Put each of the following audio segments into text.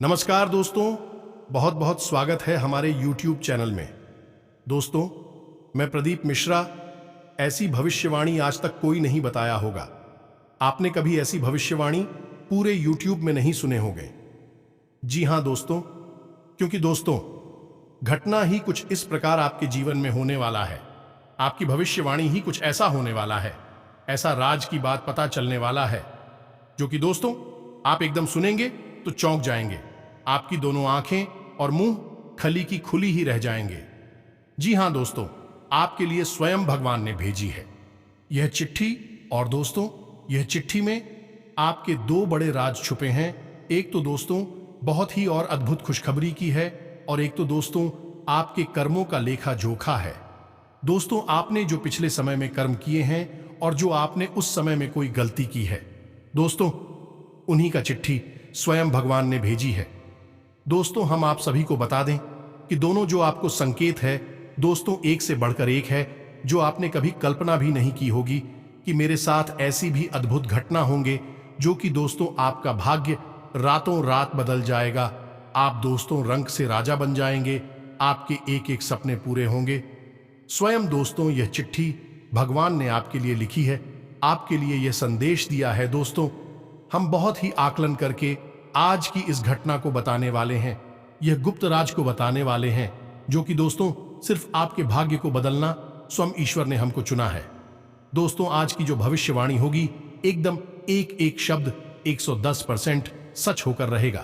नमस्कार दोस्तों, बहुत बहुत स्वागत है हमारे YouTube चैनल में। दोस्तों, मैं प्रदीप मिश्रा। ऐसी भविष्यवाणी आज तक कोई नहीं बताया होगा। आपने कभी ऐसी भविष्यवाणी पूरे YouTube में नहीं सुने होंगे। जी हां दोस्तों, क्योंकि दोस्तों घटना ही कुछ इस प्रकार आपके जीवन में होने वाला है। आपकी भविष्यवाणी ही कुछ ऐसा होने वाला है, ऐसा राज की बात पता चलने वाला है जो कि दोस्तों आप एकदम सुनेंगे तो चौंक जाएंगे। आपकी दोनों आंखें और मुंह खली की खुली ही रह जाएंगे। जी हां दोस्तों, आपके लिए स्वयं भगवान ने भेजी है यह चिट्ठी। और दोस्तों, यह चिट्ठी में आपके दो बड़े राज छुपे हैं। एक तो दोस्तों बहुत ही और अद्भुत खुशखबरी की है, और एक तो दोस्तों आपके कर्मों का लेखा जोखा है। दोस्तों, आपने जो पिछले समय में कर्म किए हैं और जो आपने उस समय में कोई गलती की है, दोस्तों उन्हीं का चिट्ठी स्वयं भगवान ने भेजी है। दोस्तों, हम आप सभी को बता दें कि दोनों जो आपको संकेत है दोस्तों एक से बढ़कर एक है, जो आपने कभी कल्पना भी नहीं की होगी कि मेरे साथ ऐसी भी अद्भुत घटना होंगे जो कि दोस्तों आपका भाग्य रातों रात बदल जाएगा। आप दोस्तों रंग से राजा बन जाएंगे, आपके एक एक सपने पूरे होंगे। स्वयं दोस्तों यह चिट्ठी भगवान ने आपके लिए लिखी है, आपके लिए यह संदेश दिया है। दोस्तों, हम बहुत ही आकलन करके आज की इस घटना को बताने वाले हैं। यह गुप्त राज को बताने वाले हैं जो कि दोस्तों सिर्फ आपके भाग्य को बदलना स्वयं ईश्वर ने हमको चुना है। दोस्तों, आज की जो भविष्यवाणी होगी एकदम एक एक शब्द 110% सच होकर रहेगा।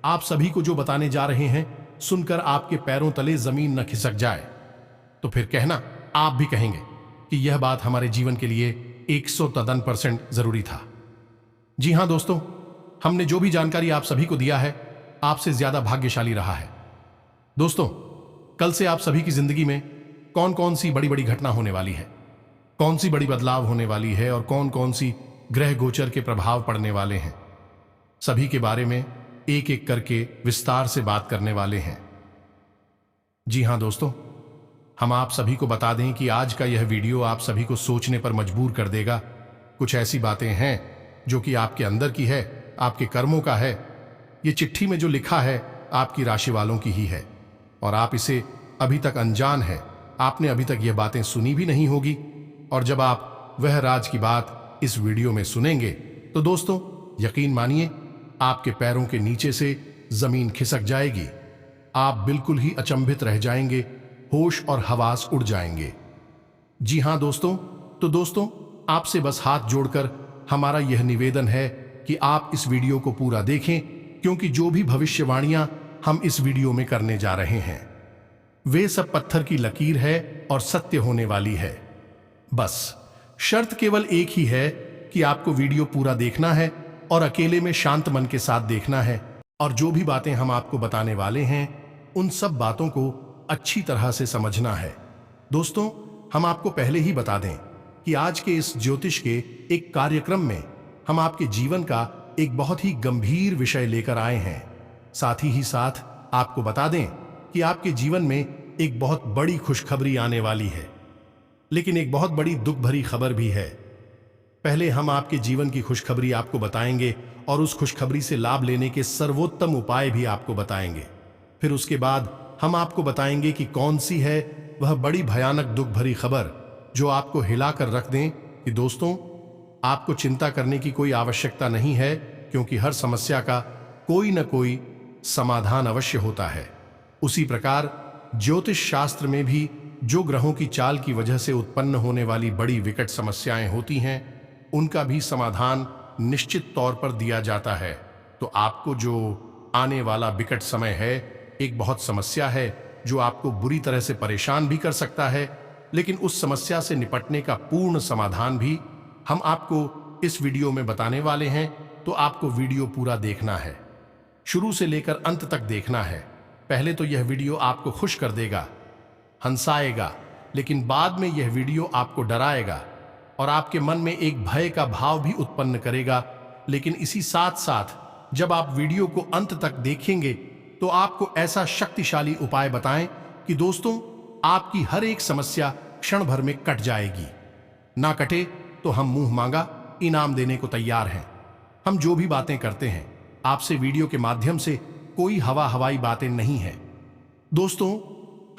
आप सभी को जो बताने जा रहे हैं सुनकर आपके पैरों तले जमीन न खिसक जाए तो फिर कहना आप भी कहेंगे कि यह बात हमारे जीवन के लिए 100% जरूरी था। जी हां दोस्तों, हमने जो भी जानकारी आप सभी को दिया है आपसे ज्यादा भाग्यशाली रहा है। दोस्तों, कल से आप सभी की जिंदगी में कौन कौन सी बड़ी बड़ी घटना होने वाली है, कौन सी बड़ी बदलाव होने वाली है और कौन कौन सी ग्रह गोचर के प्रभाव पड़ने वाले हैं, सभी के बारे में एक एक करके विस्तार से बात करने वाले हैं। जी हां दोस्तों, हम आप सभी को बता दें कि आज का यह वीडियो आप सभी को सोचने पर मजबूर कर देगा। कुछ ऐसी बातें हैं जो कि आपके अंदर की है, आपके कर्मों का है। ये चिट्ठी में जो लिखा है आपकी राशि वालों की ही है, और आप इसे अभी तक अनजान है। आपने अभी तक यह बातें सुनी भी नहीं होगी, और जब आप वह राज की बात इस वीडियो में सुनेंगे तो दोस्तों यकीन मानिए आपके पैरों के नीचे से जमीन खिसक जाएगी। आप बिल्कुल ही अचंभित रह जाएंगे, होश और हवास उड़ जाएंगे। जी हां दोस्तों, तो दोस्तों आपसे बस हाथ जोड़कर हमारा यह निवेदन है कि आप इस वीडियो को पूरा देखें, क्योंकि जो भी भविष्यवाणियां हम इस वीडियो में करने जा रहे हैं वे सब पत्थर की लकीर है और सत्य होने वाली है। बस शर्त केवल एक ही है कि आपको वीडियो पूरा देखना है और अकेले में शांत मन के साथ देखना है, और जो भी बातें हम आपको बताने वाले हैं उन सब बातों को अच्छी तरह से समझना है। दोस्तों, हम आपको पहले ही बता दें कि आज के इस ज्योतिष के एक कार्यक्रम में हम आपके जीवन का एक बहुत ही गंभीर विषय लेकर आए हैं। साथ ही साथ आपको बता दें कि आपके जीवन में एक बहुत बड़ी खुशखबरी आने वाली है, लेकिन एक बहुत बड़ी दुख भरी खबर भी है। पहले हम आपके जीवन की खुशखबरी आपको बताएंगे और उस खुशखबरी से लाभ लेने के सर्वोत्तम उपाय भी आपको बताएंगे। फिर उसके बाद हम आपको बताएंगे कि कौन सी है वह बड़ी भयानक दुख भरी खबर जो आपको हिलाकर रख दें कि दोस्तों आपको चिंता करने की कोई आवश्यकता नहीं है, क्योंकि हर समस्या का कोई न कोई समाधान अवश्य होता है। उसी प्रकार ज्योतिष शास्त्र में भी जो ग्रहों की चाल की वजह से उत्पन्न होने वाली बड़ी विकट समस्याएं होती हैं उनका भी समाधान निश्चित तौर पर दिया जाता है। तो आपको जो आने वाला विकट समय है एक बहुत समस्या है जो आपको बुरी तरह से परेशान भी कर सकता है, लेकिन उस समस्या से निपटने का पूर्ण समाधान भी हम आपको इस वीडियो में बताने वाले हैं। तो आपको वीडियो पूरा देखना है, शुरू से लेकर अंत तक देखना है। पहले तो यह वीडियो आपको खुश कर देगा, हंसाएगा, लेकिन बाद में यह वीडियो आपको डराएगा और आपके मन में एक भय का भाव भी उत्पन्न करेगा। लेकिन इसी साथ साथ जब आप वीडियो को अंत तक देखेंगे तो आपको ऐसा शक्तिशाली उपाय बताएं कि दोस्तों आपकी हर एक समस्या क्षण भर में कट जाएगी। ना कटे तो हम मुंह मांगा इनाम देने को तैयार हैं। हम जो भी बातें करते हैं आपसे वीडियो के माध्यम से कोई हवाई बातें नहीं है। दोस्तों,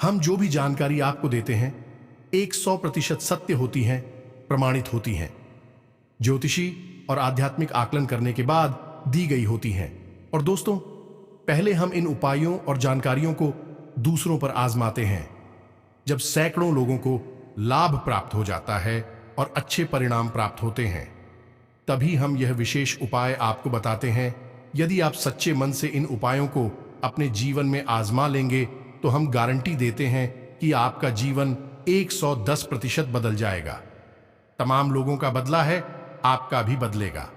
हम जो भी जानकारी आपको देते हैं 100% सत्य होती हैं, प्रमाणित होती हैं, ज्योतिषी और आध्यात्मिक आकलन करने के बाद दी गई होती हैं। और दोस्तों, पहले हम इन उपायों और जानकारियों को दूसरों पर आजमाते हैं। जब सैकड़ों लोगों को लाभ प्राप्त हो जाता है और अच्छे परिणाम प्राप्त होते हैं, तभी हम यह विशेष उपाय आपको बताते हैं। यदि आप सच्चे मन से इन उपायों को अपने जीवन में आजमा लेंगे तो हम गारंटी देते हैं कि आपका जीवन 110% बदल जाएगा। तमाम लोगों का बदला है, आपका भी बदलेगा,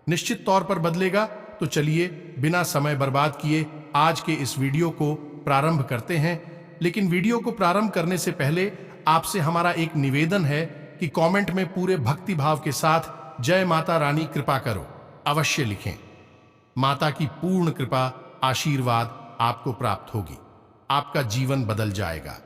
निश्चित तौर पर बदलेगा। तो चलिए बिना समय बर्बाद किए आज के इस वीडियो को प्रारंभ करते हैं। लेकिन वीडियो को प्रारंभ करने से पहले आपसे हमारा एक निवेदन है कि कमेंट में पूरे भक्ति भाव के साथ जय माता रानी कृपा करो अवश्य लिखें। माता की पूर्ण कृपा आशीर्वाद आपको प्राप्त होगी, आपका जीवन बदल जाएगा।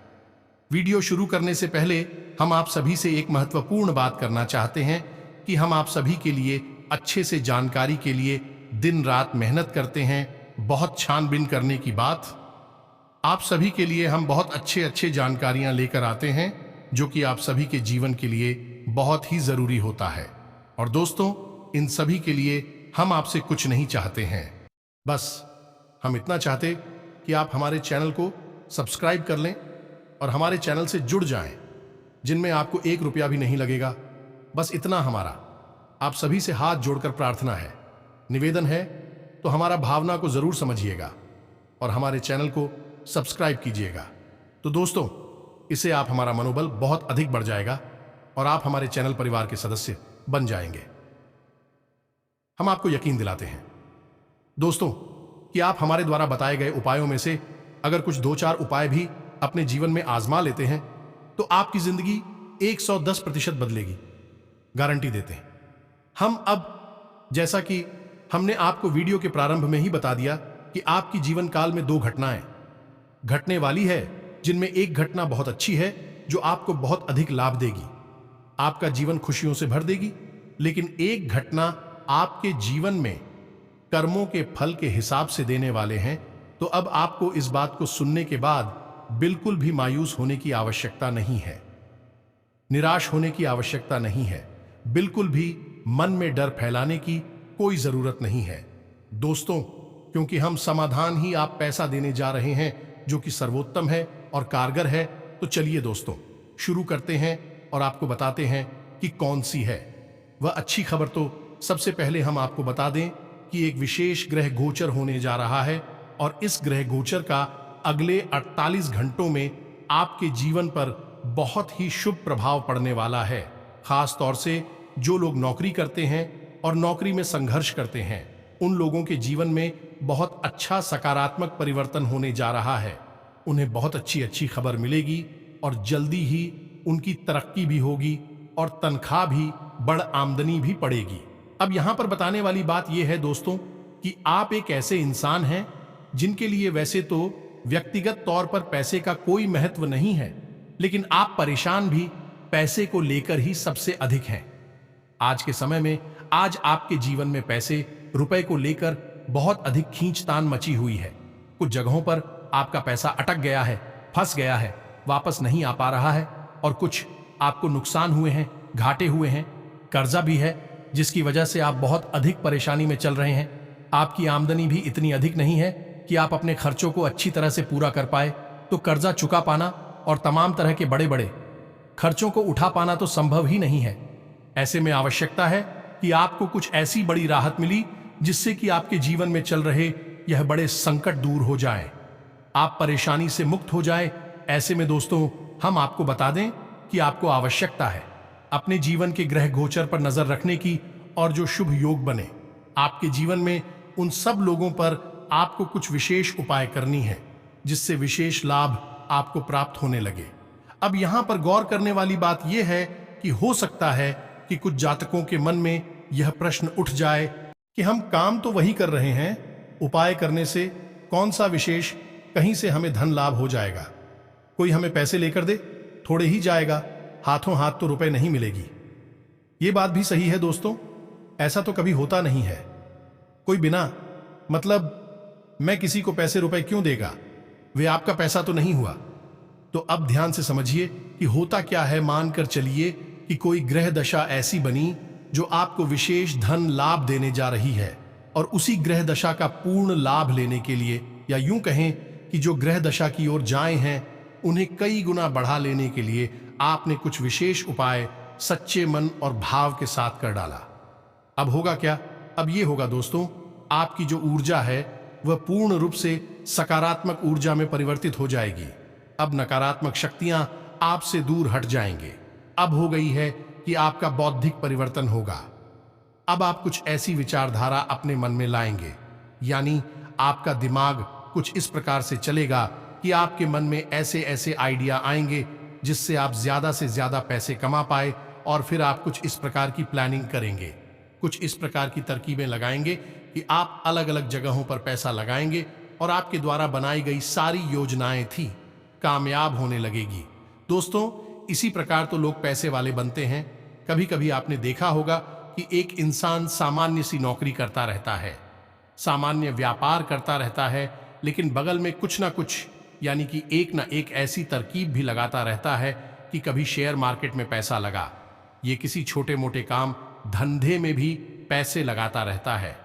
वीडियो शुरू करने से पहले हम आप सभी से एक महत्वपूर्ण बात करना चाहते हैं कि हम आप सभी के लिए अच्छे से जानकारी के लिए दिन रात मेहनत करते हैं। बहुत छानबीन करने की बात, आप सभी के लिए हम बहुत अच्छे जानकारियां लेकर आते हैं जो कि आप सभी के जीवन के लिए बहुत ही जरूरी होता है। और दोस्तों, इन सभी के लिए हम आपसे कुछ नहीं चाहते हैं, बस हम इतना चाहते कि आप हमारे चैनल को सब्सक्राइब कर लें और हमारे चैनल से जुड़ जाएं, जिनमें आपको 1 रुपया भी नहीं लगेगा। बस इतना हमारा आप सभी से हाथ जोड़कर प्रार्थना है, निवेदन है। तो हमारा भावना को जरूर समझिएगा और हमारे चैनल को सब्सक्राइब कीजिएगा। तो दोस्तों, इससे आप हमारा मनोबल बहुत अधिक बढ़ जाएगा और आप हमारे चैनल परिवार के सदस्य बन जाएंगे। हम आपको यकीन दिलाते हैं दोस्तों कि आप हमारे द्वारा बताए गए उपायों में से अगर कुछ 2-4 उपाय भी अपने जीवन में आजमा लेते हैं तो आपकी जिंदगी 110% बदलेगी, गारंटी देते हैं हम। अब जैसा कि हमने आपको वीडियो के प्रारंभ में ही बता दिया कि आपकी जीवन काल में 2 घटनाएं घटने वाली है, जिनमें एक घटना बहुत अच्छी है जो आपको बहुत अधिक लाभ देगी, आपका जीवन खुशियों से भर देगी। लेकिन एक घटना आपके जीवन में कर्मों के फल के हिसाब से देने वाले हैं। तो अब आपको इस बात को सुनने के बाद बिल्कुल भी मायूस होने की आवश्यकता नहीं है, निराश होने की आवश्यकता नहीं है, बिल्कुल भी मन में डर फैलाने की कोई जरूरत नहीं है दोस्तों, क्योंकि हम समाधान ही आप पैसा देने जा रहे हैं जो कि सर्वोत्तम है और कारगर है। तो चलिए दोस्तों, शुरू करते हैं और आपको बताते हैं कि कौन सी है वह अच्छी खबर। तो सबसे पहले हम आपको बता दें कि एक विशेष ग्रह गोचर होने जा रहा है और इस ग्रह गोचर का अगले 48 घंटों में आपके जीवन पर बहुत ही शुभ प्रभाव पड़ने वाला है। खास तौर से जो लोग नौकरी करते हैं और नौकरी में संघर्ष करते हैं, उन लोगों के जीवन में बहुत अच्छा सकारात्मक परिवर्तन होने जा रहा है। उन्हें बहुत अच्छी खबर मिलेगी और जल्दी ही उनकी तरक्की भी होगी और तनख्वाह भी, बड़ आमदनी भी पड़ेगी। अब यहां पर बताने वाली बात यह है दोस्तों कि आप एक ऐसे इंसान हैं जिनके लिए वैसे तो व्यक्तिगत तौर पर पैसे का कोई महत्व नहीं है, लेकिन आप परेशान भी पैसे को लेकर ही सबसे अधिक हैं। आज के समय में आज आपके जीवन में पैसे, रुपए को लेकर बहुत अधिक खींचतान मची हुई है। कुछ जगहों पर आपका पैसा अटक गया है, फंस गया है, वापस नहीं आ पा रहा है, और कुछ आपको नुकसान हुए हैं, घाटे हुए हैं, कर्जा भी है जिसकी वजह से आप बहुत अधिक परेशानी में चल रहे हैं। आपकी आमदनी भी इतनी अधिक नहीं है कि आप अपने खर्चों को अच्छी तरह से पूरा कर पाए, तो कर्जा चुका पाना और तमाम तरह के बड़े बड़े खर्चों को उठा पाना तो संभव ही नहीं है। ऐसे में आवश्यकता है कि आपको कुछ ऐसी बड़ी राहत मिली जिससे कि आपके जीवन में चल रहे यह बड़े संकट दूर हो जाएं, आप परेशानी से मुक्त हो जाएं। ऐसे में दोस्तों, हम आपको बता दें कि आपको आवश्यकता है अपने जीवन के ग्रह गोचर पर नजर रखने की, और जो शुभ योग बने आपके जीवन में, उन सब लोगों पर आपको कुछ विशेष उपाय करनी है जिससे विशेष लाभ आपको प्राप्त होने लगे। अब यहां पर गौर करने वाली बात यह है कि हो सकता है कि कुछ जातकों के मन में यह प्रश्न उठ जाए कि हम काम तो वही कर रहे हैं, उपाय करने से कौन सा विशेष कहीं से हमें धन लाभ हो जाएगा, कोई हमें पैसे लेकर दे, थोड़े ही जाएगा, हाथों हाथ तो रुपए नहीं मिलेगी। ये बात भी सही है दोस्तों, ऐसा तो कभी होता नहीं है। कोई बिना मतलब मैं किसी को पैसे रुपए क्यों देगा, वे आपका पैसा तो नहीं हुआ। तो अब ध्यान से समझिए कि होता क्या है। मानकर चलिए कि कोई ग्रह दशा ऐसी बनी जो आपको विशेष धन लाभ देने जा रही है, और उसी ग्रह दशा का पूर्ण लाभ लेने के लिए, या यूं कहें कि जो ग्रह दशा की ओर जाए हैं उन्हें कई गुना बढ़ा लेने के लिए आपने कुछ विशेष उपाय सच्चे मन और भाव के साथ कर डाला। अब होगा क्या? अब ये होगा दोस्तों, आपकी जो ऊर्जा है वह पूर्ण रूप से सकारात्मक ऊर्जा में परिवर्तित हो जाएगी। अब नकारात्मक शक्तियां आपसे दूर हट जाएंगे। अब हो गई है कि आपका बौद्धिक परिवर्तन होगा। अब आप कुछ ऐसी विचारधारा अपने मन में लाएंगे, यानी आपका दिमाग कुछ इस प्रकार से चलेगा कि आपके मन में ऐसे ऐसे आइडिया आएंगे जिससे आप ज्यादा से ज्यादा पैसे कमा पाए, और फिर आप कुछ इस प्रकार की प्लानिंग करेंगे, कुछ इस प्रकार की तरकीबें लगाएंगे कि आप अलग अलग जगहों पर पैसा लगाएंगे और आपके द्वारा बनाई गई सारी योजनाएं थी कामयाब होने लगेगी। दोस्तों, इसी प्रकार तो लोग पैसे वाले बनते हैं। कभी कभी आपने देखा होगा कि एक इंसान सामान्य सी नौकरी करता रहता है, सामान्य व्यापार करता रहता है, लेकिन बगल में कुछ ना कुछ, यानी कि एक ना एक ऐसी तरकीब भी लगाता रहता है कि कभी शेयर मार्केट में पैसा लगा, ये किसी छोटे मोटे काम धंधे में भी पैसे लगाता रहता है।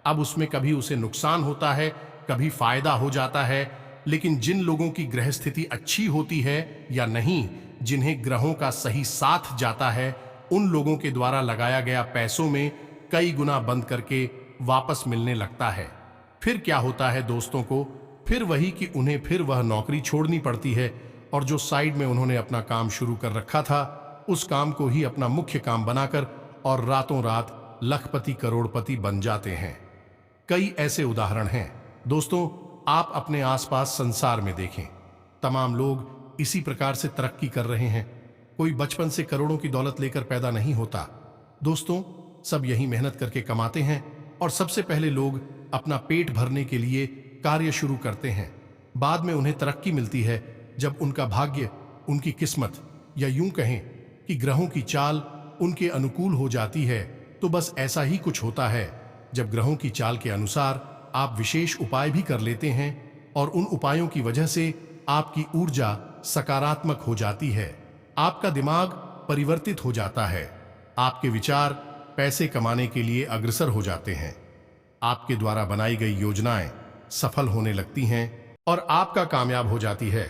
अब उसमें कभी उसे नुकसान होता है, कभी फायदा हो जाता है, लेकिन जिन लोगों की ग्रह स्थिति अच्छी होती है या नहीं, जिन्हें ग्रहों का सही साथ जाता है, उन लोगों के द्वारा लगाया गया पैसों में कई गुना बंद करके वापस मिलने लगता है। फिर क्या होता है दोस्तों को? फिर वही कि उन्हें फिर वह नौकरी छोड़नी पड़ती है, और जो साइड में उन्होंने अपना काम शुरू कर रखा था उस काम को ही अपना मुख्य काम बनाकर और रातों रात लखपति करोड़पति बन जाते हैं। कई ऐसे उदाहरण हैं दोस्तों, आप अपने आसपास संसार में देखें, तमाम लोग इसी प्रकार से तरक्की कर रहे हैं। कोई बचपन से करोड़ों की दौलत लेकर पैदा नहीं होता दोस्तों, सब यही मेहनत करके कमाते हैं, और सबसे पहले लोग अपना पेट भरने के लिए कार्य शुरू करते हैं। बाद में उन्हें तरक्की मिलती है जब उनका भाग्य, उनकी किस्मत, या यूं कहें कि ग्रहों की चाल उनके अनुकूल हो जाती है। तो बस ऐसा ही कुछ होता है, जब ग्रहों की चाल के अनुसार आप विशेष उपाय भी कर लेते हैं, और उन उपायों की वजह से आपकी ऊर्जा सकारात्मक हो जाती है, आपका दिमाग परिवर्तित हो जाता है, आपके विचार पैसे कमाने के लिए अग्रसर हो जाते हैं, आपके द्वारा बनाई गई योजनाएं सफल होने लगती हैं और आपका कामयाब हो जाती है,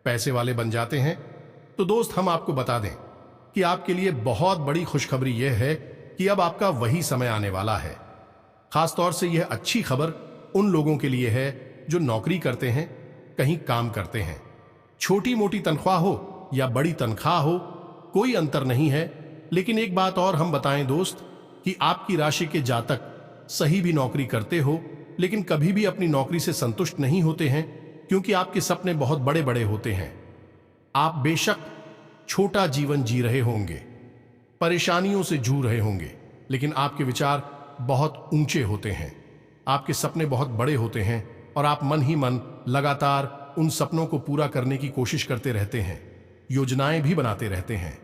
पैसे वाले बन जाते हैं। तो दोस्त, हम आपको बता दें कि आपके लिए बहुत बड़ी खुशखबरी यह है कि अब आपका वही समय आने वाला है। खासतौर से यह अच्छी खबर उन लोगों के लिए है जो नौकरी करते हैं, कहीं काम करते हैं। छोटी मोटी तनख्वाह हो या बड़ी तनख्वाह हो, कोई अंतर नहीं है। लेकिन एक बात और हम बताएं दोस्त, कि आपकी राशि के जातक सही भी नौकरी करते हो, लेकिन कभी भी अपनी नौकरी से संतुष्ट नहीं होते हैं, क्योंकि आपके सपने बहुत बड़े बड़े होते हैं। आप बेशक छोटा जीवन जी रहे होंगे, परेशानियों से जूझ रहे होंगे, लेकिन आपके विचार बहुत ऊंचे होते हैं, आपके सपने बहुत बड़े होते हैं, और आप मन ही मन लगातार उन सपनों को पूरा करने की कोशिश करते रहते हैं, योजनाएं भी बनाते रहते हैं।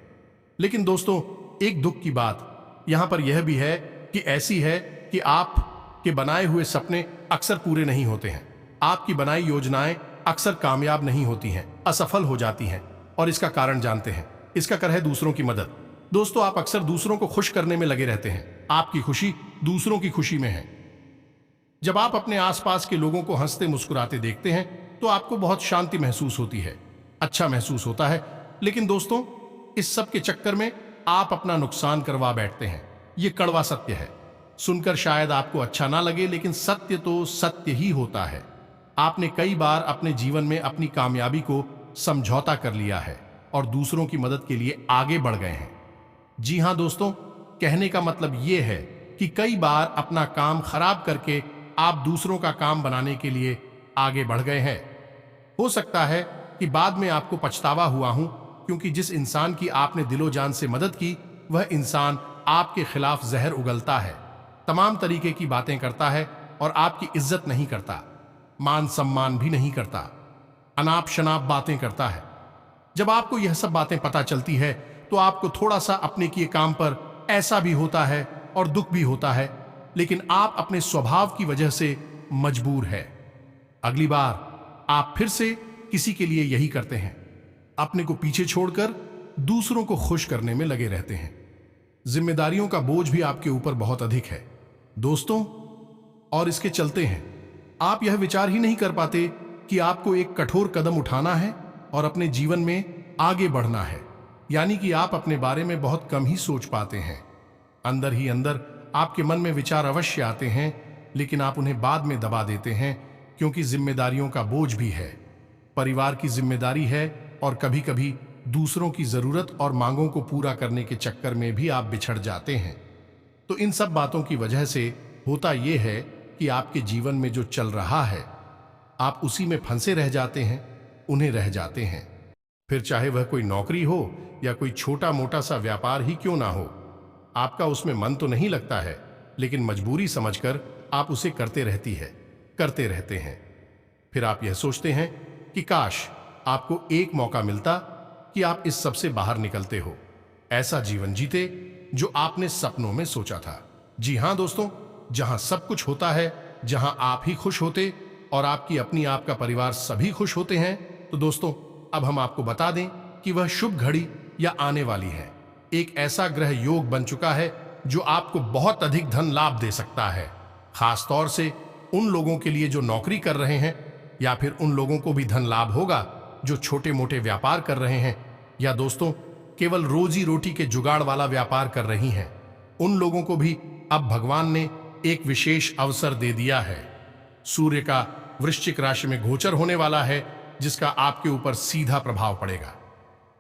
लेकिन दोस्तों, एक दुख की बात यहां पर यह भी है कि ऐसी है कि आपके बनाए हुए सपने अक्सर पूरे नहीं होते हैं, आपकी बनाई योजनाएं अक्सर कामयाब नहीं होती हैं, असफल हो जाती हैं। और इसका कारण जानते हैं, इसका कारण है दूसरों की मदद। दोस्तों, आप अक्सर दूसरों को खुश करने में लगे रहते हैं, आपकी खुशी दूसरों की खुशी में है। जब आप अपने आसपास के लोगों को हंसते मुस्कुराते देखते हैं तो आपको बहुत शांति महसूस होती है, अच्छा महसूस होता है। लेकिन दोस्तों, इस सब के चक्कर में आप अपना नुकसान करवा बैठते हैं। ये कड़वा सत्य है, सुनकर शायद आपको अच्छा ना लगे, लेकिन सत्य तो सत्य ही होता है। आपने कई बार अपने जीवन में अपनी कामयाबी को समझौता कर लिया है और दूसरों की मदद के लिए आगे बढ़ गए हैं। जी हां दोस्तों, कहने का मतलब यह है कि कई बार अपना काम खराब करके आप दूसरों का काम बनाने के लिए आगे बढ़ गए हैं। हो सकता है कि बाद में आपको पछतावा हुआ हूं, क्योंकि जिस इंसान की आपने दिलो जान से मदद की, वह इंसान आपके खिलाफ जहर उगलता है, तमाम तरीके की बातें करता है और आपकी इज्जत नहीं करता, मान सम्मान भी नहीं करता, अनाप शनाप बातें करता है। जब आपको यह सब बातें पता चलती है तो आपको थोड़ा सा अपने किए काम पर ऐसा भी होता है और दुख भी होता है, लेकिन आप अपने स्वभाव की वजह से मजबूर है। अगली बार आप फिर से किसी के लिए यही करते हैं, अपने को पीछे छोड़कर दूसरों को खुश करने में लगे रहते हैं। जिम्मेदारियों का बोझ भी आपके ऊपर बहुत अधिक है दोस्तों, और इसके चलते हैं आप यह विचार ही नहीं कर पाते कि आपको एक कठोर कदम उठाना है और अपने जीवन में आगे बढ़ना है। यानी कि आप अपने बारे में बहुत कम ही सोच पाते हैं। अंदर ही अंदर आपके मन में विचार अवश्य आते हैं, लेकिन आप उन्हें बाद में दबा देते हैं, क्योंकि जिम्मेदारियों का बोझ भी है, परिवार की जिम्मेदारी है, और कभी कभी दूसरों की जरूरत और मांगों को पूरा करने के चक्कर में भी आप बिछड़ जाते हैं। तो इन सब बातों की वजह से होता यह है कि आपके जीवन में जो चल रहा है आप उसी में फंसे रह जाते हैं, उन्हें रह जाते हैं। फिर चाहे वह कोई नौकरी हो या कोई छोटा मोटा सा व्यापार ही क्यों ना हो, आपका उसमें मन तो नहीं लगता है, लेकिन मजबूरी समझकर आप उसे करते रहते हैं। फिर आप यह सोचते हैं कि काश आपको एक मौका मिलता कि आप इस सब से बाहर निकलते हो, ऐसा जीवन जीते जो आपने सपनों में सोचा था। जी हां दोस्तों, जहां सब कुछ होता है, जहां आप ही खुश होते और आपकी अपनी आपका परिवार सभी खुश होते हैं। तो दोस्तों, अब हम आपको बता दें कि वह शुभ घड़ी या आने वाली है। एक ऐसा ग्रह योग बन चुका है जो आपको बहुत अधिक धन लाभ दे सकता है, खास तौर से उन लोगों के लिए जो नौकरी कर रहे हैं, या फिर उन लोगों को भी धन लाभ होगा जो छोटे मोटे व्यापार कर रहे हैं, या दोस्तों केवल रोजी रोटी के जुगाड़ वाला व्यापार कर रही हैं। उन लोगों को भी अब भगवान ने एक विशेष अवसर दे दिया है। सूर्य का वृश्चिक राशि में गोचर होने वाला है, जिसका आपके ऊपर सीधा प्रभाव पड़ेगा।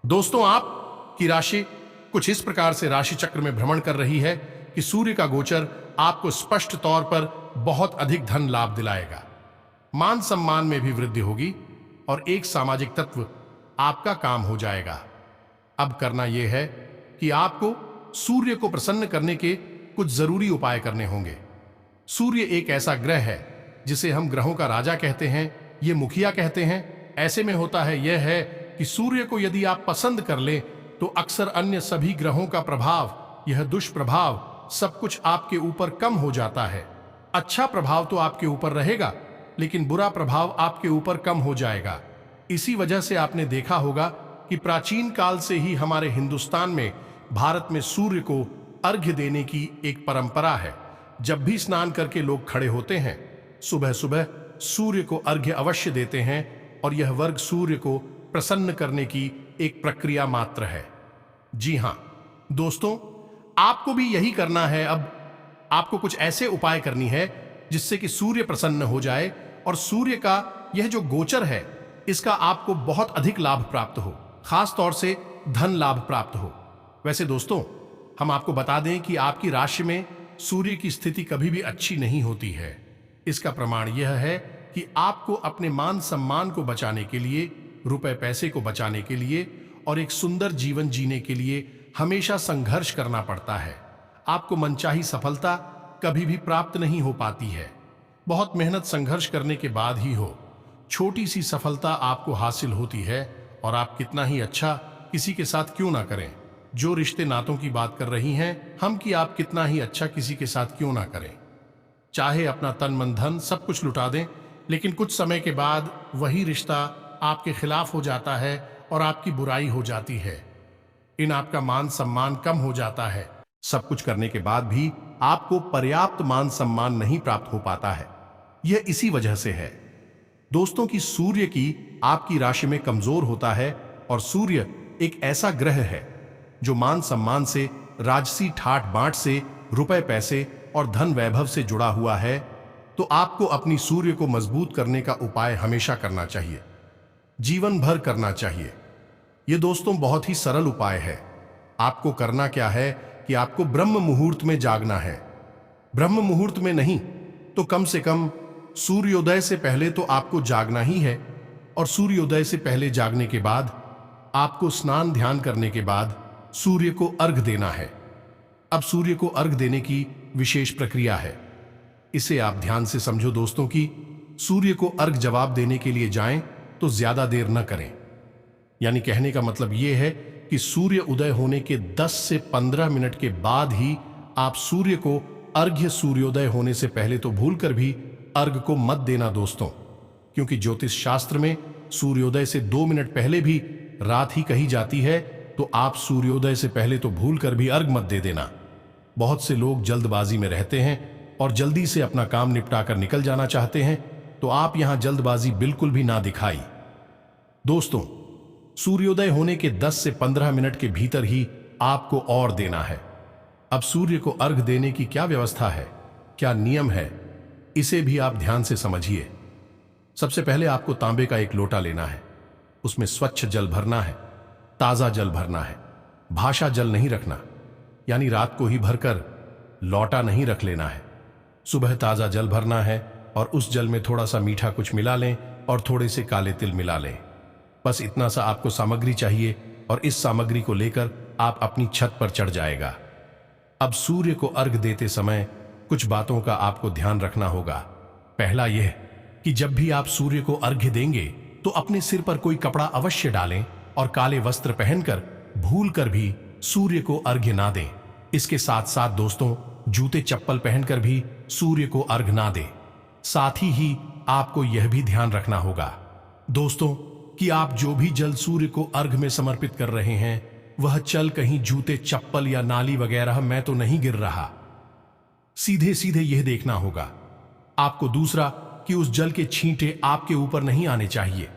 दोस्तों, आपकी राशि कुछ इस प्रकार से राशि चक्र में भ्रमण कर रही है कि सूर्य का गोचर आपको स्पष्ट तौर पर बहुत अधिक धन लाभ दिलाएगा, मान सम्मान में भी वृद्धि होगी, और एक सामाजिक तत्व आपका काम हो जाएगा। अब करना यह है कि आपको सूर्य को प्रसन्न करने के कुछ जरूरी उपाय करने होंगे। सूर्य एक ऐसा ग्रह है जिसे हम ग्रहों का राजा कहते हैं, ये मुखिया कहते हैं। ऐसे में होता है यह है कि सूर्य को यदि आप पसंद कर ले तो अक्सर अन्य सभी ग्रहों का प्रभाव, यह दुष्प्रभाव, सब कुछ आपके ऊपर कम हो जाता है। अच्छा प्रभाव तो आपके ऊपर रहेगा, लेकिन बुरा प्रभाव आपके ऊपर कम हो जाएगा। इसी वजह से आपने देखा होगा कि प्राचीन काल से ही हमारे हिंदुस्तान में, भारत में सूर्य को अर्घ्य देने की एक परंपरा है। जब भी स्नान करके लोग खड़े होते हैं, सुबह सुबह सूर्य को अर्घ्य अवश्य देते हैं, और यह वर्ग सूर्य को प्रसन्न करने की एक प्रक्रिया मात्र है। जी हां दोस्तों, आपको भी यही करना है। अब आपको कुछ ऐसे उपाय करनी है जिससे कि सूर्य प्रसन्न हो जाए, और सूर्य का यह जो गोचर है, इसका आपको बहुत अधिक लाभ प्राप्त हो, खास तौर से धन लाभ प्राप्त हो। वैसे दोस्तों, हम आपको बता दें कि आपकी राशि में सूर्य की स्थिति कभी भी अच्छी नहीं होती है। इसका प्रमाण यह है कि आपको अपने मान सम्मान को बचाने के लिए, रुपए पैसे को बचाने के लिए, और एक सुंदर जीवन जीने के लिए हमेशा संघर्ष करना पड़ता है। आपको मनचाही सफलता कभी भी प्राप्त नहीं हो पाती है। बहुत मेहनत संघर्ष करने के बाद ही हो छोटी सी सफलता आपको हासिल होती है, और आप कितना ही अच्छा किसी के साथ क्यों ना करें। जो रिश्ते नातों की बात कर रही हैं हम, कि आप कितना ही अच्छा किसी के साथ क्यों ना करें, चाहे अपना तन मन धन सब कुछ लुटा दें, लेकिन कुछ समय के बाद वही रिश्ता आपके खिलाफ हो जाता है और आपकी बुराई हो जाती है। इन आपका मान सम्मान कम हो जाता है। सब कुछ करने के बाद भी आपको पर्याप्त मान सम्मान नहीं प्राप्त हो पाता है। यह इसी वजह से है दोस्तों कि सूर्य की आपकी राशि में कमजोर होता है, और सूर्य एक ऐसा ग्रह है जो मान सम्मान से, राजसी ठाट बांट से, रुपए पैसे और धन वैभव से जुड़ा हुआ है। तो आपको अपनी सूर्य को मजबूत करने का उपाय हमेशा करना चाहिए, जीवन भर करना चाहिए। यह दोस्तों बहुत ही सरल उपाय है। आपको करना क्या है कि आपको ब्रह्म मुहूर्त में जागना है। ब्रह्म मुहूर्त में नहीं तो कम से कम सूर्योदय से पहले तो आपको जागना ही है, और सूर्योदय से पहले जागने के बाद आपको स्नान ध्यान करने के बाद सूर्य को अर्घ देना है। अब सूर्य को अर्घ देने की विशेष प्रक्रिया है, इसे आप ध्यान से समझो दोस्तों कि सूर्य को अर्घ जवाब देने के लिए जाएं तो ज्यादा देर न करें। यानी कहने का मतलब यह है कि सूर्य उदय होने के 10 से 15 मिनट के बाद ही आप सूर्य को अर्घ्य सूर्योदय होने से पहले तो भूलकर भी अर्घ को मत देना दोस्तों, क्योंकि ज्योतिष शास्त्र में सूर्योदय से 2 मिनट पहले भी रात ही कही जाती है, तो आप सूर्योदय से पहले तो भूल कर भी अर्घ मत दे देना। बहुत से लोग जल्दबाजी में रहते हैं और जल्दी से अपना काम निपटा कर निकल जाना चाहते हैं, तो आप यहां जल्दबाजी बिल्कुल भी ना दिखाई। दोस्तों, सूर्योदय होने के 10 से 15 मिनट के भीतर ही आपको और देना है। अब सूर्य को अर्घ देने की क्या व्यवस्था है, क्या नियम है, इसे भी आप ध्यान से समझिए। सबसे पहले आपको तांबे का एक लोटा लेना है, उसमें स्वच्छ जल भरना है, ताजा जल भरना है, भाषा जल नहीं रखना, यानी रात को ही भरकर लौटा नहीं रख लेना है। सुबह ताजा जल भरना है और उस जल में थोड़ा सा मीठा कुछ मिला लें और थोड़े से काले तिल मिला लें। बस इतना सा आपको सामग्री चाहिए और इस सामग्री को लेकर आप अपनी छत पर चढ़ जाएगा। अब सूर्य को अर्घ देते समय कुछ बातों का आपको ध्यान रखना होगा। पहला यह कि जब भी आप सूर्य को अर्घ्य देंगे तो अपने सिर पर कोई कपड़ा अवश्य डालें और काले वस्त्र पहनकर भूल कर भी सूर्य को अर्घ्य ना दें। इसके साथ साथ दोस्तों, जूते चप्पल पहनकर भी सूर्य को अर्घ ना दें। साथ ही आपको यह भी ध्यान रखना होगा दोस्तों कि आप जो भी जल सूर्य को अर्घ में समर्पित कर रहे हैं, वह चल कहीं जूते चप्पल या नाली वगैरह में तो नहीं गिर रहा। सीधे सीधे यह देखना होगा आपको। दूसरा कि उस जल के छींटे आपके ऊपर नहीं आने चाहिए।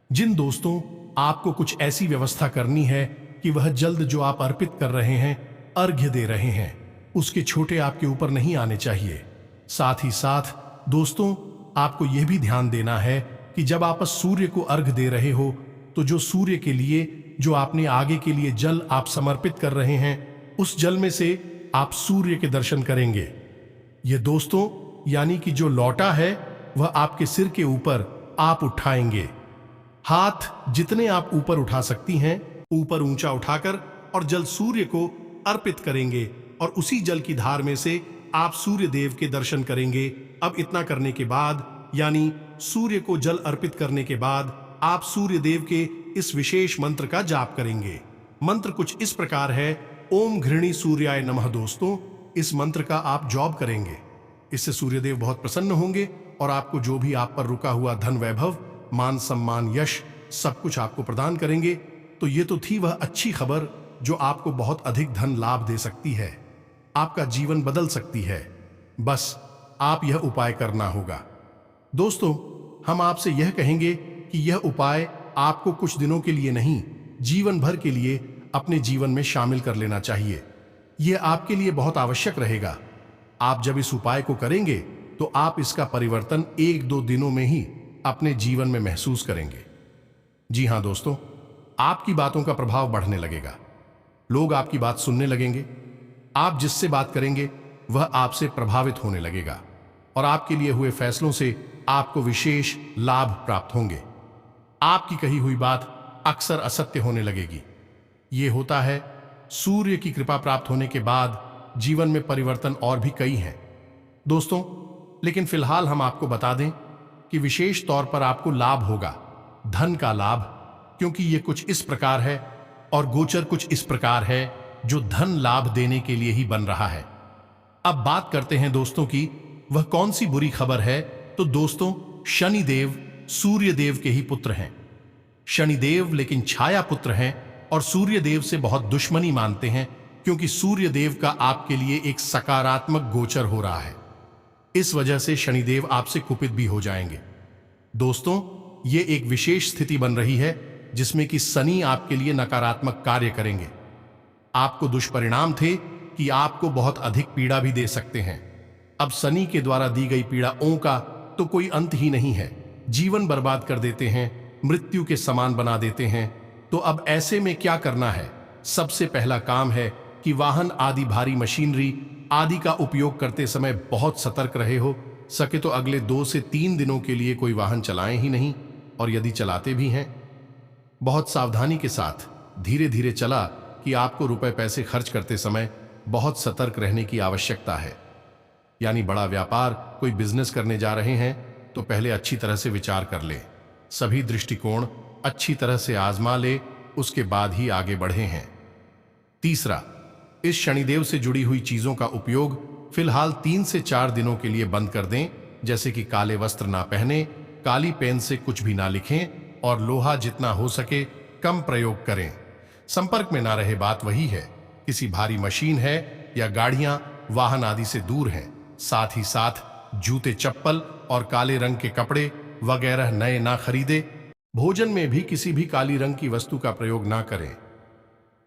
जिन दोस्तों आपको कुछ ऐसी व्यवस्था करनी है कि वह जल्द जो आप अर्पित कर रहे हैं, अर्घ्य दे रहे हैं, उसके छोटे आपके ऊपर नहीं आने चाहिए। साथ ही साथ दोस्तों, आपको यह भी ध्यान देना है कि जब आप सूर्य को अर्घ दे रहे हो, तो जो सूर्य के लिए जो आपने आगे के लिए जल आप समर्पित कर रहे हैं, उस जल में से आप सूर्य के दर्शन करेंगे। ये दोस्तों, यानी कि जो लौटा है वह आपके सिर के ऊपर आप उठाएंगे। हाथ जितने आप ऊपर उठा सकती हैं, ऊपर ऊंचा उठाकर और जल सूर्य को अर्पित करेंगे और उसी जल की धार में से आप सूर्य देव के दर्शन करेंगे। अब इतना करने के बाद, यानी सूर्य को जल अर्पित करने के बाद, आप सूर्य देव के इस विशेष मंत्र का जाप करेंगे। मंत्र कुछ इस प्रकार है, ओम घृणी सूर्याय नमः। दोस्तों, इस मंत्र का आप जॉब करेंगे, इससे सूर्यदेव बहुत प्रसन्न होंगे और आपको जो भी आप पर रुका हुआ धन वैभव, मान सम्मान, यश, सब कुछ आपको प्रदान करेंगे। तो ये तो थी वह अच्छी खबर जो आपको बहुत अधिक धन लाभ दे सकती है, आपका जीवन बदल सकती है। बस आप यह उपाय करना होगा। दोस्तों, हम आपसे यह कहेंगे कि यह उपाय आपको कुछ दिनों के लिए नहीं, जीवन भर के लिए अपने जीवन में शामिल कर लेना चाहिए। यह आपके लिए बहुत आवश्यक रहेगा। आप जब इस उपाय को करेंगे तो आप इसका परिवर्तन 1-2 दिनों में ही अपने जीवन में महसूस करेंगे। जी हां दोस्तों, आपकी बातों का प्रभाव बढ़ने लगेगा, लोग आपकी बात सुनने लगेंगे, आप जिससे बात करेंगे वह आपसे प्रभावित होने लगेगा और आपके लिए हुए फैसलों से आपको विशेष लाभ प्राप्त होंगे। आपकी कही हुई बात अक्सर असत्य होने लगेगी। यह होता है सूर्य की कृपा प्राप्त होने के बाद जीवन में परिवर्तन और भी कई हैं दोस्तों, लेकिन फिलहाल हम आपको बता दें कि विशेष तौर पर आपको लाभ होगा, धन का लाभ, क्योंकि यह कुछ इस प्रकार है और गोचर कुछ इस प्रकार है जो धन लाभ देने के लिए ही बन रहा है। अब बात करते हैं दोस्तों की वह कौन सी बुरी खबर है। तो दोस्तों, शनिदेव सूर्यदेव के ही पुत्र हैं। शनिदेव लेकिन छाया पुत्र हैं और सूर्यदेव से बहुत दुश्मनी मानते हैं, क्योंकि सूर्यदेव का आपके लिए एक सकारात्मक गोचर हो रहा है। इस वजह से शनिदेव आपसे कुपित भी हो जाएंगे। दोस्तों, ये एक विशेष स्थिति बन रही है जिसमें कि शनि आपके लिए नकारात्मक कार्य करेंगे। आपको दुष्परिणाम थे कि आपको बहुत अधिक पीड़ा भी दे सकते हैं। अब शनि के द्वारा दी गई पीड़ाओं का तो कोई अंत ही नहीं है, जीवन बर्बाद कर देते हैं, मृत्यु के समान बना देते हैं। तो अब ऐसे में क्या करना है? सबसे पहला काम है कि वाहन आदि भारी मशीनरी आदि का उपयोग करते समय बहुत सतर्क रहे। हो सके तो अगले 2 से 3 दिनों के लिए कोई वाहन चलाएं ही नहीं, और यदि चलाते भी हैं बहुत सावधानी के साथ, धीरे धीरे चला कि आपको रुपए पैसे खर्च करते समय बहुत सतर्क रहने की आवश्यकता है। यानी बड़ा व्यापार, कोई बिजनेस करने जा रहे हैं तो पहले अच्छी तरह से विचार कर ले, सभी दृष्टिकोण अच्छी तरह से आजमा ले, उसके बाद ही आगे बढ़े हैं। तीसरा, इस शनिदेव से जुड़ी हुई चीजों का उपयोग फिलहाल 3 से 4 दिनों के लिए बंद कर दें, जैसे कि काले वस्त्र ना पहने, काली पेन से कुछ भी ना लिखें और लोहा जितना हो सके कम प्रयोग करें। संपर्क में ना रहे बात वही है, किसी भारी मशीन है या गाड़ियां वाहन आदि से दूर हैं। साथ ही साथ जूते चप्पल और काले रंग के कपड़े वगैरह नए ना खरीदे। भोजन में भी किसी भी काली रंग की वस्तु का प्रयोग ना करें।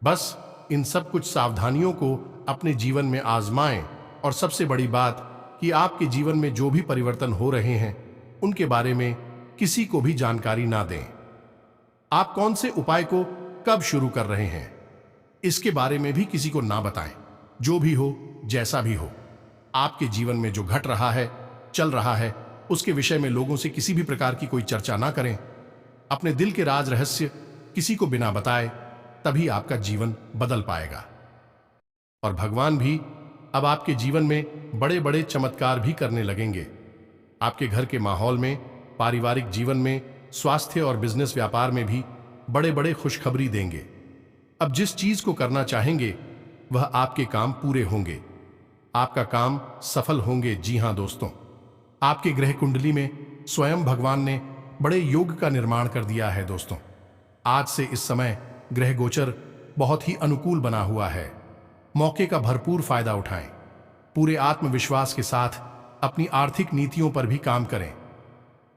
बस इन सब कुछ सावधानियों को अपने जीवन में आजमाएं और सबसे बड़ी बात कि आपके जीवन में जो भी परिवर्तन हो रहे हैं उनके बारे में किसी को भी जानकारी ना दें। आप कौन से उपाय को कब शुरू कर रहे हैं इसके बारे में भी किसी को ना बताएं। जो भी हो, जैसा भी हो, आपके जीवन में जो घट रहा है, चल रहा है, उसके विषय में लोगों से किसी भी प्रकार की कोई चर्चा ना करें। अपने दिल के राज रहस्य किसी को बिना बताए, तभी आपका जीवन बदल पाएगा। और भगवान भी अब आपके जीवन में बड़े बड़े चमत्कार भी करने लगेंगे। आपके घर के माहौल में, पारिवारिक जीवन में, स्वास्थ्य और बिजनेस व्यापार में भी बड़े बड़े खुशखबरी देंगे। अब जिस चीज को करना चाहेंगे वह आपके काम पूरे होंगे, आपका काम सफल होंगे। जी हां दोस्तों, आपके ग्रह कुंडली में स्वयं भगवान ने बड़े योग का निर्माण कर दिया है। दोस्तों, आज से इस समय ग्रह गोचर बहुत ही अनुकूल बना हुआ है। मौके का भरपूर फायदा उठाएं। पूरे आत्मविश्वास के साथ अपनी आर्थिक नीतियों पर भी काम करें।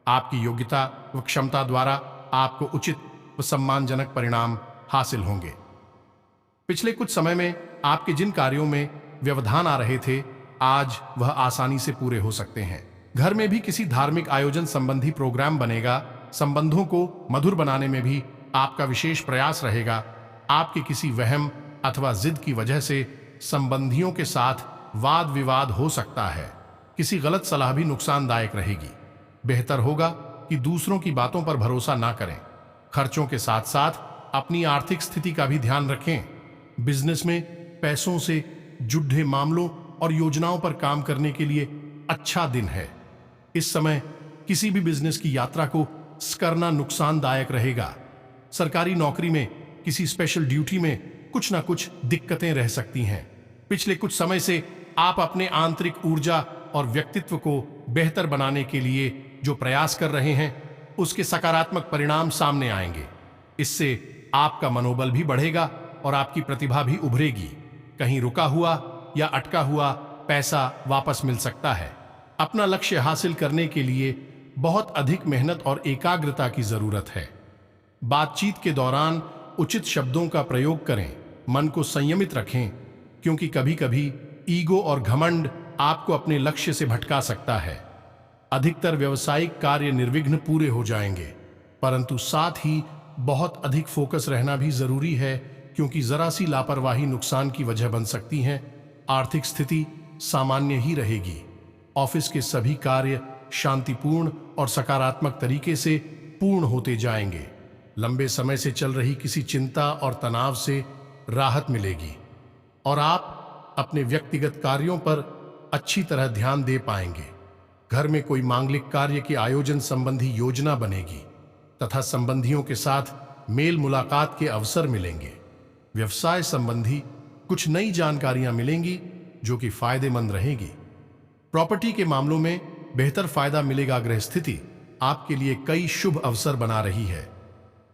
आपकी योग्यता व क्षमता द्वारा आपको उचित व सम्मानजनक परिणाम हासिल होंगे। पिछले कुछ समय में आपके जिन कार्यों में व्यवधान आ रहे थे, आज वह आसानी से पूरे हो सकते हैं। घर में भी किसी धार्मिक आयोजन संबंधी प्रोग्राम बनेगा। संबंधों को मधुर बनाने में भी आपका विशेष प्रयास रहेगा। आपके किसी वहम अथवा जिद की वजह से संबंधियों के साथ वाद विवाद हो सकता है। किसी गलत सलाह भी नुकसानदायक रहेगी। बेहतर होगा कि दूसरों की बातों पर भरोसा ना करें। खर्चों के साथ साथ अपनी आर्थिक स्थिति का भी ध्यान रखें। बिजनेस में पैसों से जुड़े मामलों और योजनाओं पर काम करने के लिए अच्छा दिन है। इस समय किसी भी बिजनेस की यात्रा को करना नुकसानदायक रहेगा। सरकारी नौकरी में किसी स्पेशल ड्यूटी में कुछ ना कुछ दिक्कतें रह सकती हैं। पिछले कुछ समय से आप अपने आंतरिक ऊर्जा और व्यक्तित्व को बेहतर बनाने के लिए जो प्रयास कर रहे हैं उसके सकारात्मक परिणाम सामने आएंगे। इससे आपका मनोबल भी बढ़ेगा और आपकी प्रतिभा भी उभरेगी। कहीं रुका हुआ या अटका हुआ पैसा वापस मिल सकता है। अपना लक्ष्य हासिल करने के लिए बहुत अधिक मेहनत और एकाग्रता की जरूरत है। बातचीत के दौरान उचित शब्दों का प्रयोग करें। मन को संयमित रखें, क्योंकि कभी कभी ईगो और घमंड आपको अपने लक्ष्य से भटका सकता है। अधिकतर व्यवसायिक कार्य निर्विघ्न पूरे हो जाएंगे, परंतु साथ ही बहुत अधिक फोकस रहना भी जरूरी है, क्योंकि जरा सी लापरवाही नुकसान की वजह बन सकती है। आर्थिक स्थिति सामान्य ही रहेगी। ऑफिस के सभी कार्य शांतिपूर्ण और सकारात्मक तरीके से पूर्ण होते जाएंगे। लंबे समय से चल रही किसी चिंता और तनाव से राहत मिलेगी और आप अपने व्यक्तिगत कार्यों पर अच्छी तरह ध्यान दे पाएंगे। घर में कोई मांगलिक कार्य के आयोजन संबंधी योजना बनेगी तथा संबंधियों के साथ मेल मुलाकात के अवसर मिलेंगे। व्यवसाय संबंधी कुछ नई जानकारियां मिलेंगी जो कि फायदेमंद रहेगी। प्रॉपर्टी के मामलों में बेहतर फायदा मिलेगा। ग्रह स्थिति आपके लिए कई शुभ अवसर बना रही है।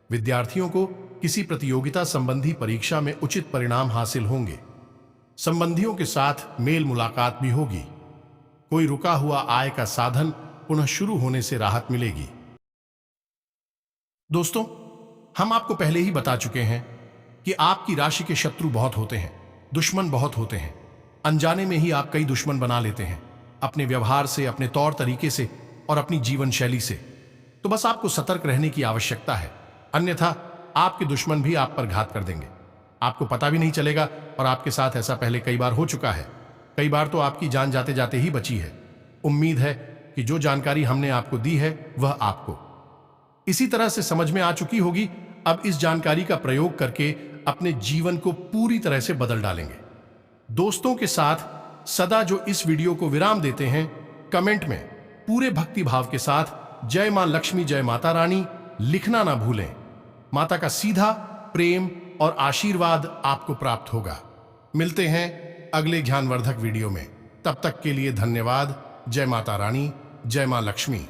विद्यार्थियों को किसी प्रतियोगिता संबंधी परीक्षा में उचित परिणाम हासिल होंगे। संबंधियों के साथ मेल मुलाकात भी होगी। कोई रुका हुआ आय का साधन पुनः शुरू होने से राहत मिलेगी। दोस्तों, हम आपको पहले ही बता चुके हैं कि आपकी राशि के शत्रु बहुत होते हैं, दुश्मन बहुत होते हैं। अनजाने में ही आप कई दुश्मन बना लेते हैं, अपने व्यवहार से, अपने तौर तरीके से और अपनी जीवन शैली से। तो बस आपको सतर्क रहने की आवश्यकता है, अन्यथा आपके दुश्मन भी आप पर घात कर देंगे। आपको पता भी नहीं चलेगा और आपके साथ ऐसा पहले कई बार हो चुका है। कई बार तो आपकी जान जाते जाते ही बची है। उम्मीद है कि जो जानकारी हमने आपको दी है वह आपको इसी तरह से समझ में आ चुकी होगी। अब इस जानकारी का प्रयोग करके अपने जीवन को पूरी तरह से बदल डालेंगे। दोस्तों के साथ सदा जो इस वीडियो को विराम देते हैं, कमेंट में पूरे भक्ति भाव के साथ जय मां लक्ष्मी, जय माता रानी लिखना ना भूलें। माता का सीधा प्रेम और आशीर्वाद आपको प्राप्त होगा। मिलते हैं अगले ज्ञानवर्धक वीडियो में। तब तक के लिए धन्यवाद। जय माता रानी, जय मां लक्ष्मी।